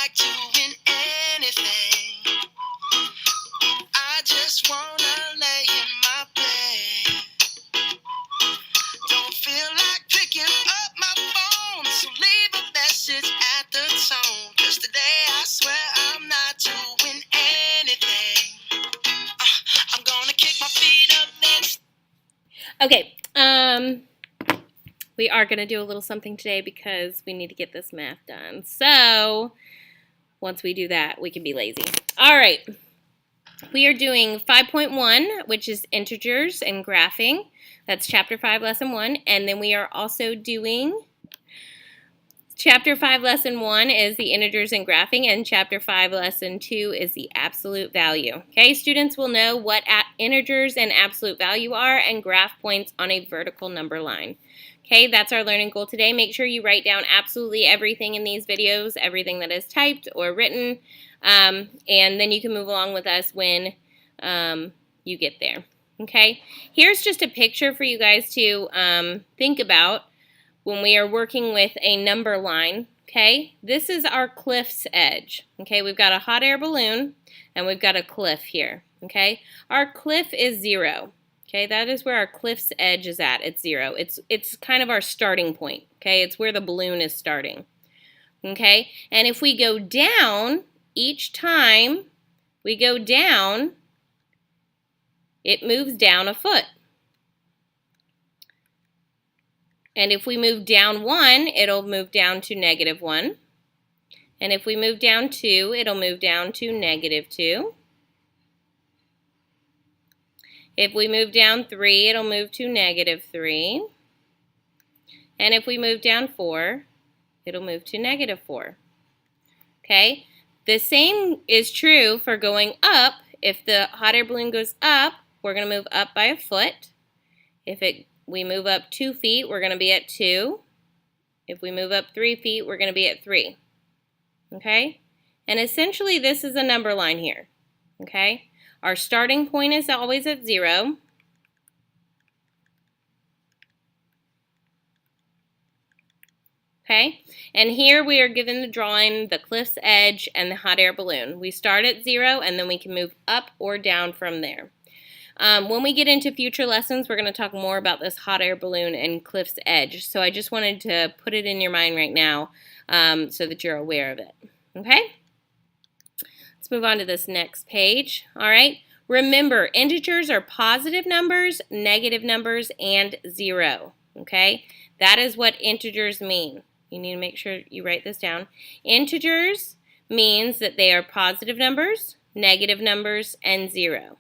like to win anything. I just wanna lay in my bed. Don't feel like picking up my phone, so leave a message at the tone. 'Cause today I swear I'm not to win anything. I'm gonna kick my feet up next. Okay, we are going to do a little something today because we need to get this math done. So, once we do that, we can be lazy. All right. We are doing 5.1, which is integers and graphing. That's Chapter 5, Lesson 1. And then we are also doing Chapter 5, Lesson 1 is the integers and graphing, and Chapter 5, Lesson 2 is the absolute value. Okay, students will know what integers and absolute value are and graph points on a vertical number line. Okay, that's our learning goal today. Make sure you write down absolutely everything in these videos, everything that is typed or written, and then you can move along with us when you get there. Okay, here's just a picture for you guys to think about when we are working with a number line. Okay, this is our cliff's edge. Okay, we've got a hot air balloon and we've got a cliff here. Okay, our cliff is 0. Okay, that is where our cliff's edge is at. It's 0. It's kind of our starting point. Okay, it's where the balloon is starting. Okay, and if we go down, each time we go down, it moves down a foot. And if we move down 1, it'll move down to -1. And if we move down 2, it'll move down to -2. If we move down 3, it'll move to -3. And if we move down 4, it'll move to -4. Okay? The same is true for going up. If the hot air balloon goes up, we're going to move up by a foot. If we move up 2 feet, we're going to be at 2. If we move up 3 feet, we're going to be at 3. Okay? And essentially, this is a number line here. Okay? Our starting point is always at 0. Okay? And here we are given the drawing, the cliff's edge, and the hot air balloon. We start at 0, and then we can move up or down from there. When we get into future lessons, we're going to talk more about this hot air balloon and cliff's edge. So I just wanted to put it in your mind right now so that you're aware of it. Okay? Let's move on to this next page. All right? Remember, integers are positive numbers, negative numbers, and 0. Okay? That is what integers mean. You need to make sure you write this down. Integers means that they are positive numbers, negative numbers, and 0.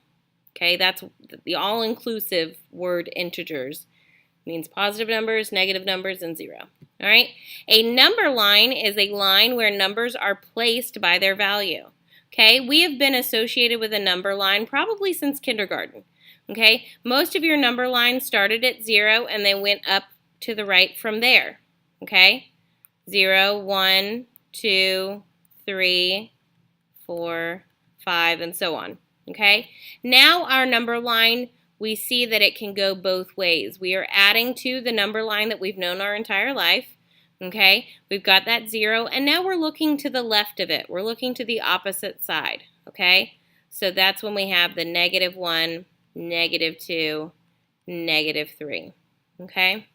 Okay, that's the all-inclusive word integers. Means positive numbers, negative numbers, and 0. All right? A number line is a line where numbers are placed by their value. Okay, we have been associated with a number line probably since kindergarten. Okay, most of your number lines started at 0 and they went up to the right from there. Okay, 0, 1, 2, 3, 4, 5, and so on. Okay, now our number line, we see that it can go both ways. We are adding to the number line that we've known our entire life. Okay, we've got that 0, and now we're looking to the left of it. We're looking to the opposite side. Okay, so that's when we have the -1, -2, -3. Okay.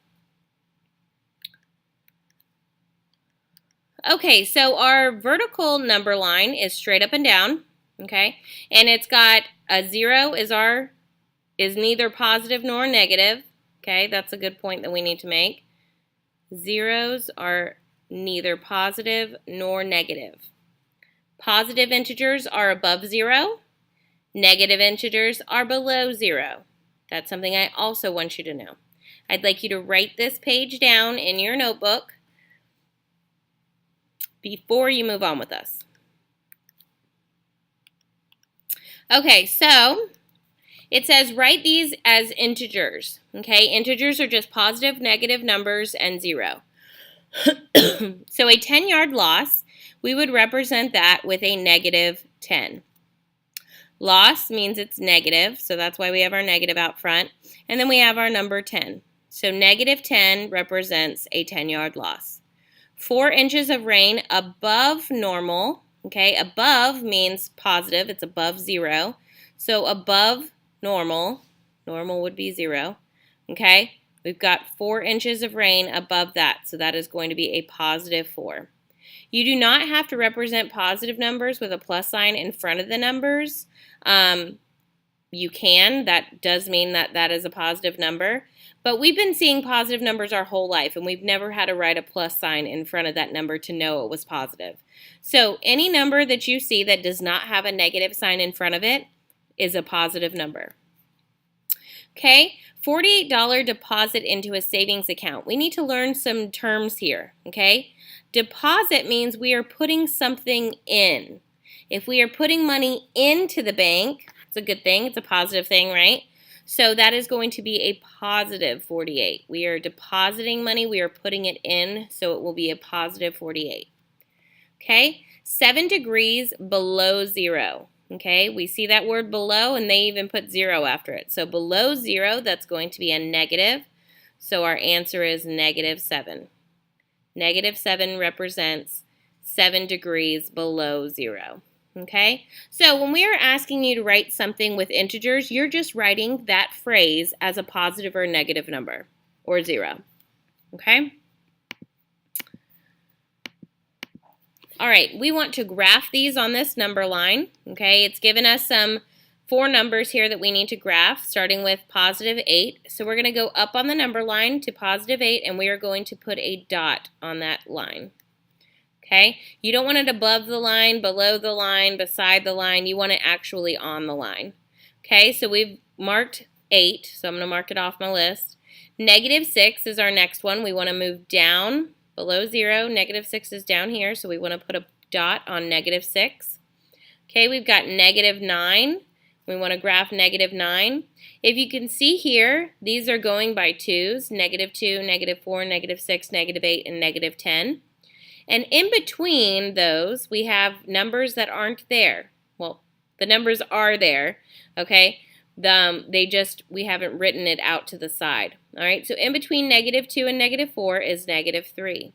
Okay, so our vertical number line is straight up and down. Okay, and it's got a 0 is neither positive nor negative. Okay, that's a good point that we need to make. Zeros are neither positive nor negative. Positive integers are above 0. Negative integers are below 0. That's something I also want you to know. I'd like you to write this page down in your notebook before you move on with us. Okay, so it says write these as integers. Okay, integers are just positive, negative numbers, and 0. So a 10-yard loss, we would represent that with a -10. Loss means it's negative, so that's why we have our negative out front. And then we have our number 10. So -10 represents a 10-yard loss. 4 inches of rain above normal. Okay, above means positive. It's above 0. So above normal, normal would be 0. Okay, we've got 4 inches of rain above that. So that is going to be a positive 4. You do not have to represent positive numbers with a plus sign in front of the numbers. You can. That does mean that that is a positive number. But we've been seeing positive numbers our whole life, and we've never had to write a plus sign in front of that number to know it was positive. So any number that you see that does not have a negative sign in front of it is a positive number. Okay, $48 deposit into a savings account. We need to learn some terms here, okay? Deposit means we are putting something in. If we are putting money into the bank, it's a good thing. It's a positive thing, right? So that is going to be a positive 48. We are depositing money. We are putting it in, so it will be a positive 48. Okay, 7 degrees below 0. Okay, we see that word below, and they even put 0 after it. So below 0, that's going to be a negative. So our answer is negative 7. Negative 7 represents 7 degrees below 0. Okay, so when we are asking you to write something with integers, you're just writing that phrase as a positive or negative number, or 0. Okay? All right, we want to graph these on this number line. Okay, it's given us some 4 numbers here that we need to graph, starting with positive 8. So we're going to go up on the number line to positive 8, and we are going to put a dot on that line. Okay, you don't want it above the line, below the line, beside the line. You want it actually on the line. Okay, so we've marked 8, so I'm going to mark it off my list. Negative 6 is our next one. We want to move down below 0. Negative 6 is down here, so we want to put a dot on negative 6. Okay, we've got negative 9. We want to graph negative 9. If you can see here, these are going by 2s, negative 2, negative 4, negative 6, negative 8, and negative 10. And in between those, we have numbers that aren't there. Well, the numbers are there, okay? We haven't written it out to the side. All right, so in between negative 2 and negative 4 is negative 3.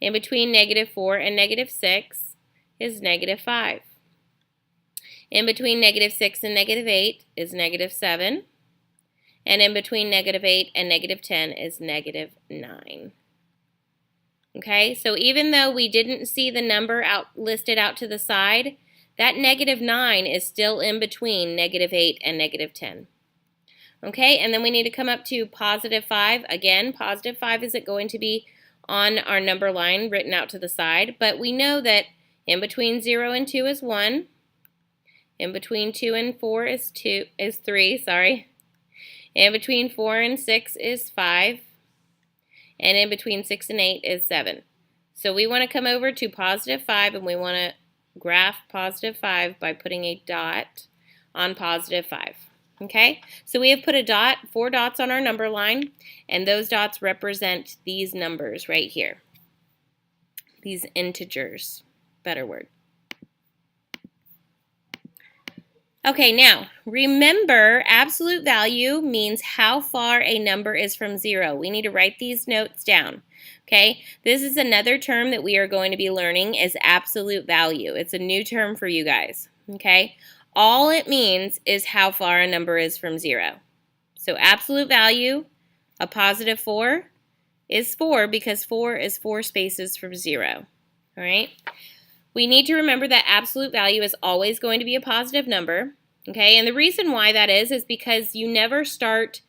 In between negative 4 and negative 6 is negative 5. In between negative 6 and negative 8 is negative 7. And in between negative 8 and negative 10 is negative 9. Okay, so even though we didn't see the number listed out to the side, that negative 9 is still in between negative 8 and negative 10. Okay, and then we need to come up to positive 5. Again, positive 5 isn't going to be on our number line written out to the side, but we know that in between 0 and 2 is 1. In between 2 and 4 is 3. In between 4 and 6 is 5. And in between 6 and 8 is 7. So we want to come over to positive 5, and we want to graph positive 5 by putting a dot on positive 5. Okay, so we have put a dot, 4 dots on our number line, and those dots represent these numbers right here. These integers, better word. Okay, now, remember, absolute value means how far a number is from 0. We need to write these notes down, okay? This is another term that we are going to be learning is absolute value. It's a new term for you guys, okay? All it means is how far a number is from 0. So absolute value, a positive 4, is 4 because 4 is 4 spaces from 0, all right? We need to remember that absolute value is always going to be a positive number, okay? And the reason why that is because you never start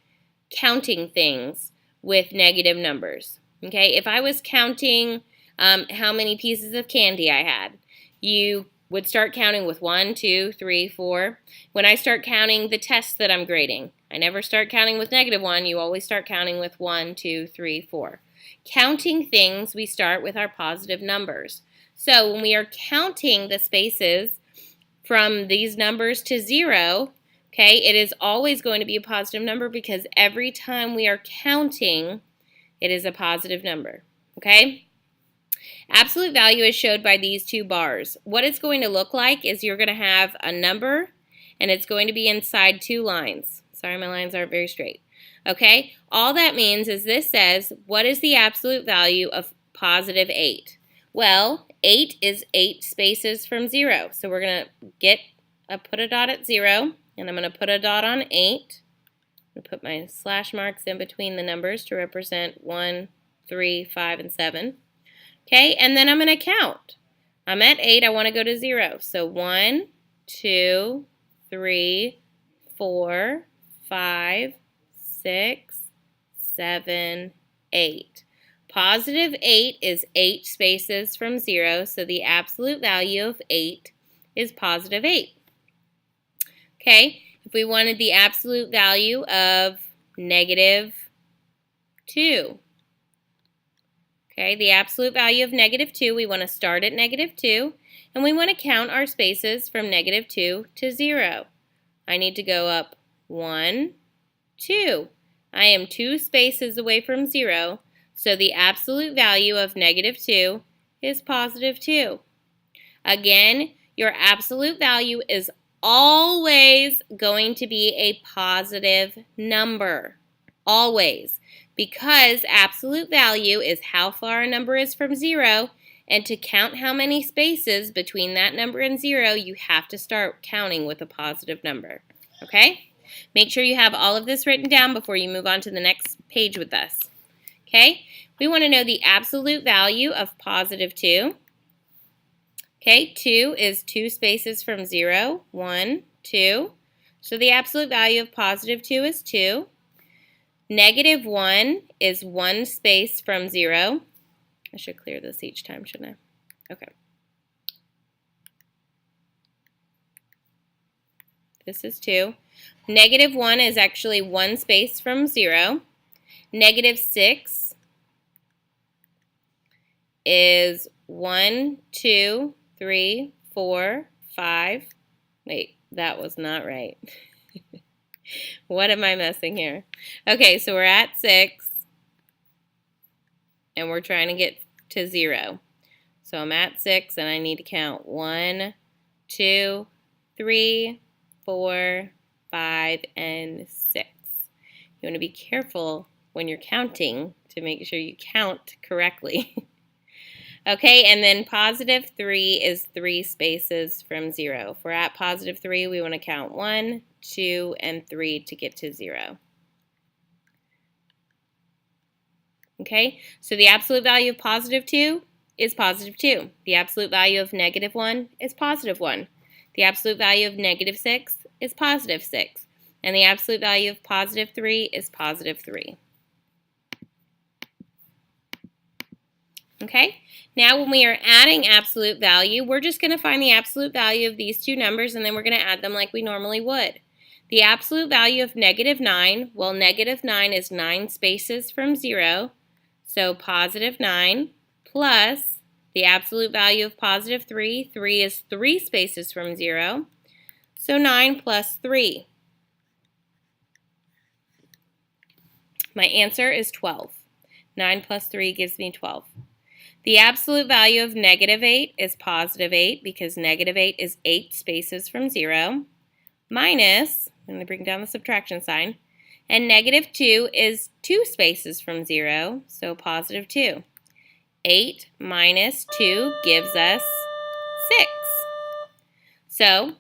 counting things with negative numbers, okay? If I was counting how many pieces of candy I had, you would start counting with 1, 2, 3, 4. When I start counting the tests that I'm grading, I never start counting with -1. You always start counting with 1, 2, 3, 4. Counting things, we start with our positive numbers. So when we are counting the spaces from these numbers to 0, okay, it is always going to be a positive number because every time we are counting, it is a positive number, okay? Absolute value is showed by these 2 bars. What it's going to look like is you're going to have a number, and it's going to be inside 2 lines. Sorry, my lines aren't very straight. Okay, all that means is this says, what is the absolute value of positive 8. Well, 8 is 8 spaces from 0. So we're going to put a dot at 0, and I'm going to put a dot on 8. I'm going to put my slash marks in between the numbers to represent 1, 3, 5, and 7. Okay, and then I'm going to count. I'm at 8, I want to go to 0. So 1, 2, 3, 4, 5, 6, 7, 8. Positive 8 is 8 spaces from 0, so the absolute value of 8 is positive 8. Okay, if we wanted the absolute value of negative 2. Okay, the absolute value of negative 2, we want to start at negative 2, and we want to count our spaces from negative 2 to 0. I need to go up 1, 2. I am 2 spaces away from 0, so the absolute value of negative 2 is positive 2. Again, your absolute value is always going to be a positive number. Always. Because absolute value is how far a number is from 0, and to count how many spaces between that number and 0, you have to start counting with a positive number. Okay? Make sure you have all of this written down before you move on to the next page with us. Okay? We want to know the absolute value of positive 2. Okay, 2 is 2 spaces from 0. 1, 2. So the absolute value of positive 2 is 2. Negative 1 is 1 space from 0. I should clear this each time, shouldn't I? Okay. This is 2. Negative 1 is actually 1 space from 0. Negative 6 is 1, 2, 3, 4, 5. Wait, that was not right. What am I missing here? Okay, so we're at 6, and we're trying to get to 0. So I'm at 6, and I need to count 1, 2, 3, 4, 5, and 6. You want to be careful when you're counting to make sure you count correctly. Okay, and then positive 3 is 3 spaces from 0. If we're at positive 3, we want to count 1, 2, and 3 to get to 0. Okay, so the absolute value of positive 2 is positive 2. The absolute value of negative 1 is positive 1. The absolute value of negative 6 is positive 6. And the absolute value of positive 3 is positive 3. Okay, now when we are adding absolute value, we're just going to find the absolute value of these two numbers, and then we're going to add them like we normally would. The absolute value of negative 9, well, negative 9 is 9 spaces from 0, so positive 9, plus the absolute value of positive 3, 3 is 3 spaces from 0, so 9 plus 3. My answer is 12. 9 plus 3 gives me 12. The absolute value of negative 8 is positive 8 because negative 8 is 8 spaces from 0, minus, I'm going to bring down the subtraction sign, and negative 2 is 2 spaces from 0, so positive 2. 8 minus 2 gives us 6. So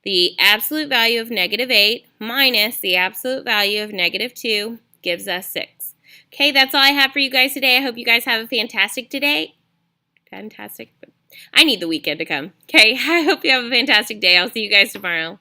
the absolute value of negative 8 minus the absolute value of negative 2 gives us 6. Okay, that's all I have for you guys today. I hope you guys have a fantastic day. Fantastic. I need the weekend to come. Okay, I hope you have a fantastic day. I'll see you guys tomorrow.